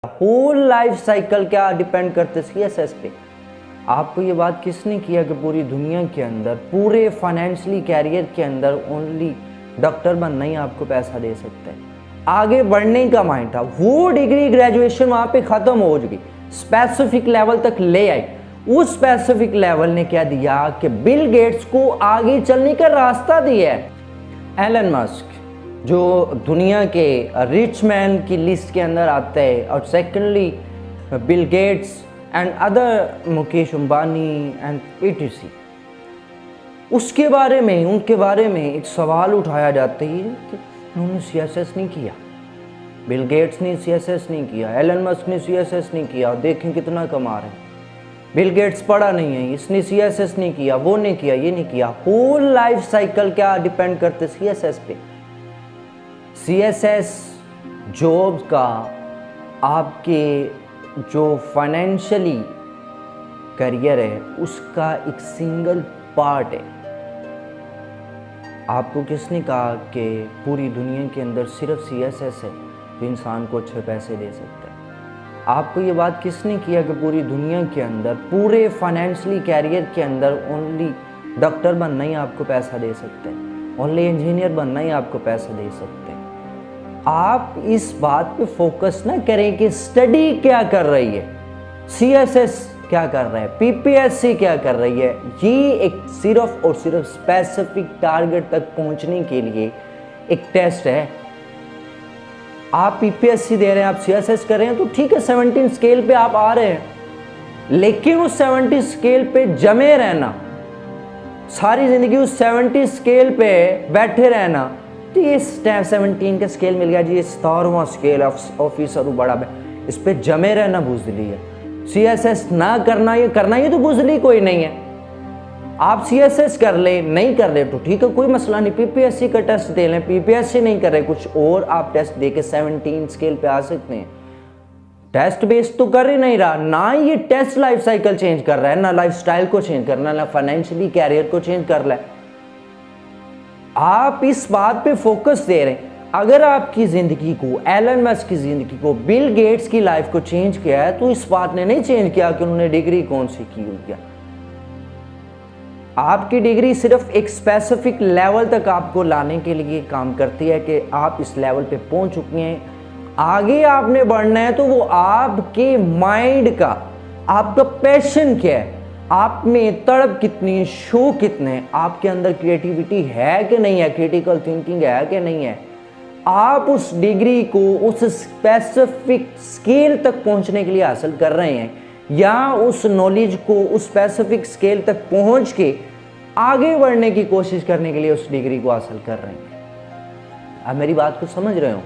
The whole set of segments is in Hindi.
होल लाइफ साइकिल क्या डिपेंड करते सीएसएस पे। आपको ये बात किसने किया कि पूरी दुनिया के अंदर पूरे फाइनेंशियली कैरियर के अंदर ओनली डॉक्टर बनना ही आपको पैसा दे सकता है। आगे बढ़ने का माइंड था, वो डिग्री ग्रेजुएशन वहां पे खत्म हो गई, स्पेसिफिक लेवल तक ले आई। उस स्पेसिफिक लेवल ने क्या दिया कि बिल गेट्स को आगे चलने का रास्ता दिया है। एलन मस्क जो दुनिया के रिच मैन की लिस्ट के अंदर आता है, और secondly Bill Gates and other Mukesh Ambani and PTC, उसके बारे में उनके बारे में एक सवाल उठाया जाता है कि उन्होंने सीएसएस नहीं किया। बिल गेट्स ने सीएसएस नहीं किया, एलन मस्क ने सीएसएस नहीं किया, देखें कितना कमा रहे हैं। बिल गेट्स पढ़ा नहीं है, इसने सीएसएस नहीं किया, वो नहीं किया, ये नहीं किया। होल लाइफ साइकिल क्या डिपेंड करते सीएसएस पे। सीएसएस जॉब का आपके जो फाइनेंशियली करियर है उसका एक सिंगल पार्ट है। आपको किसने कहा कि पूरी दुनिया के अंदर सिर्फ सीएसएस है जो इंसान को अच्छे पैसे दे सकता है? आपको ये बात किसने किया कि पूरी दुनिया के अंदर पूरे फाइनेंशियली कैरियर के अंदर ओनली डॉक्टर बनना ही आपको पैसा दे सकता है, ओनली इंजीनियर बनना ही आपको पैसा दे सकते हैं? आप इस बात पे फोकस ना करें कि स्टडी क्या कर रही है, सीएसएस क्या कर रहा है, पीपीएससी क्या कर रही है। ये एक सिर्फ और सिर्फ स्पेसिफिक टारगेट तक पहुंचने के लिए एक टेस्ट है। आप पीपीएससी दे रहे हैं, आप सीएसएस कर रहे हैं, तो ठीक है 17 स्केल पे आप आ रहे हैं, लेकिन उस 70 स्केल पे जमे रहना, सारी जिंदगी उस 70 स्केल पे बैठे रहना, तो ये 17 का स्केल मिल गया जी, ये 17वां स्केल ऑफिसर बड़ा इस पे जमे रहना बुजदली है। सीएसएस ना करना, ये करना, ये तो बुजदली कोई नहीं है। आप सीएसएस कर ले, नहीं कर ले तो ठीक है, कोई मसला नहीं, पीपीएससी का टेस्ट दे लें। पीपीएससी नहीं कर रहे, कुछ और आप टेस्ट दे के 17 स्केल पे आ सकते हैं। टेस्ट बेस्ड तो कर ही नहीं रहा ना, ये टेस्ट लाइफ साइकिल चेंज कर रहा है, ना लाइफ स्टाइल को चेंज करना, ना फाइनेंशियली कैरियर को चेंज कर रहा है। आप इस बात पे फोकस दे रहे हैं। अगर आपकी जिंदगी को, एलन मस्क की जिंदगी को, बिल गेट्स की लाइफ को चेंज किया है, तो इस बात ने नहीं चेंज किया कि उन्होंने डिग्री कौन सी की हुई है। आपकी डिग्री सिर्फ एक स्पेसिफिक लेवल तक आपको लाने के लिए काम करती है कि आप इस लेवल पे पहुंच चुके हैं। आगे आपने बढ़ना है तो वो आपके माइंड का, आपका पैशन क्या है, आप में तड़प कितनी, शो कितने, आपके अंदर क्रिएटिविटी है कि नहीं है, क्रिटिकल थिंकिंग है कि नहीं है। आप उस डिग्री को उस स्पेसिफिक स्केल तक पहुंचने के लिए हासिल कर रहे हैं, या उस नॉलेज को उस स्पेसिफिक स्केल तक पहुंच के आगे बढ़ने की कोशिश करने के लिए उस डिग्री को हासिल कर रहे हैं। आप मेरी बात को समझ रहे हो?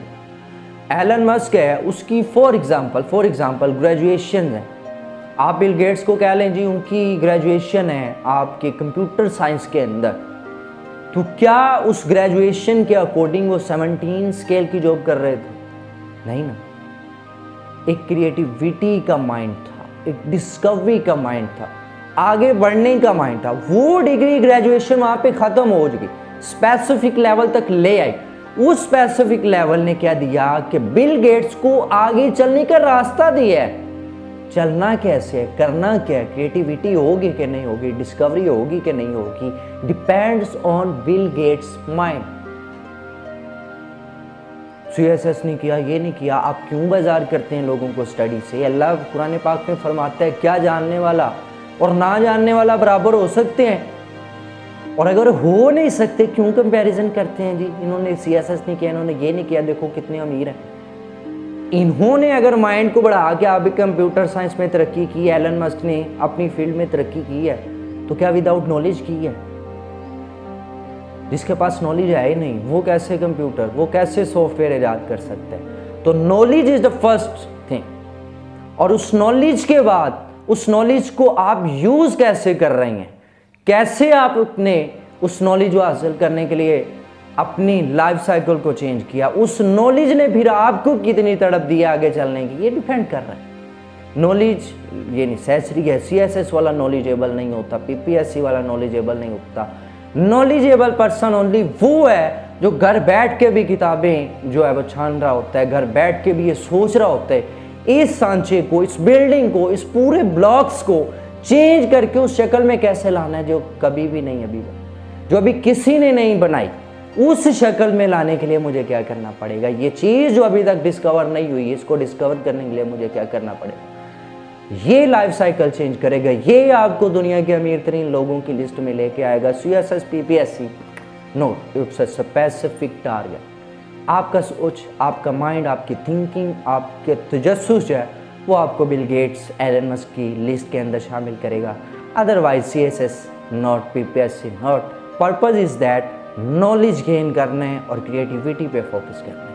एलन मस्क है, उसकी फॉर एग्जाम्पल ग्रेजुएशन है। आप बिल गेट्स को कह लें जी, उनकी ग्रेजुएशन है आपके कंप्यूटर साइंस के अंदर, तो क्या उस ग्रेजुएशन के अकॉर्डिंग वो 17 स्केल की जॉब कर रहे थे? नहीं ना। एक क्रिएटिविटी का माइंड था, एक डिस्कवरी का माइंड था, आगे बढ़ने का माइंड था। वो डिग्री ग्रेजुएशन वहां पे खत्म हो गई, स्पेसिफिक लेवल तक ले आई। उस स्पेसिफिक लेवल ने क्या दिया कि बिल गेट्स को आगे चलने का रास्ता दिया है। चलना कैसे है, करना क्या है, क्रिएटिविटी होगी कि नहीं होगी, डिस्कवरी होगी कि नहीं होगी, depends on Bill Gates mind. CSS नहीं किया, ये नहीं किया, आप क्यों बाजार करते हैं लोगों को स्टडी से? अल्लाह कुरान पाक में फरमाता है क्या जानने वाला और ना जानने वाला बराबर हो सकते हैं? और अगर हो नहीं सकते क्यों कंपैरिजन करते हैं जी, इन्होंने सीएसएस नहीं किया, इन्होंने ये नहीं किया, देखो कितने अमीर हैं। इन्होंने अगर माइंड को बढ़ा के आप कंप्यूटर साइंस में तरक्की की, एलन मस्क ने अपनी फील्ड में तरक्की की है, तो क्या विदाउट नॉलेज की है? जिसके पास नॉलेज है ही नहीं, वो कैसे कंप्यूटर, वो कैसे सॉफ्टवेयर इजाद कर सकता है? तो knowledge is the first thing, और उस नॉलेज के बाद उस नॉलेज को आप यूज कैसे कर रहे हैं, कैसे आप अपने उस नॉलेज को हासिल करने के लिए अपनी लाइफ साइकिल को चेंज किया, उस नॉलेज ने फिर आपको कितनी तड़प दी आगे चलने की, ये डिपेंड कर रहा है। नॉलेज ये नेसेसरी है, सीएसएस वाला नॉलेजेबल नहीं होता, पीपीएससी वाला नॉलेजेबल नहीं होता। नॉलेजेबल पर्सन ओनली वो है जो घर बैठ के भी किताबें जो है वो छान रहा होता है, घर बैठ के भी ये सोच रहा होता है इस सांचे को, इस बिल्डिंग को, इस पूरे ब्लॉक्स को चेंज करके उस शक्ल में कैसे लाना है जो कभी भी नहीं अभी जो अभी किसी ने नहीं बनाई, उस शक्ल में लाने के लिए मुझे क्या करना पड़ेगा। ये चीज़ जो अभी तक डिस्कवर नहीं हुई, इसको डिस्कवर करने के लिए मुझे क्या करना पड़ेगा। ये लाइफ साइकिल चेंज करेगा, ये आपको दुनिया के अमीर तरीन लोगों की लिस्ट में लेके आएगा। CSS PPSC no, it's a specific target. आपका सोच, आपका माइंड, आपकी थिंकिंग, आपके तजस्सुस जो है वो आपको बिल गेट्स, एलन मस्क की लिस्ट के अंदर शामिल करेगा। Otherwise CSS not, PPSC not. Purpose is that knowledge gain करना है और क्रिएटिविटी पे फोकस करना है।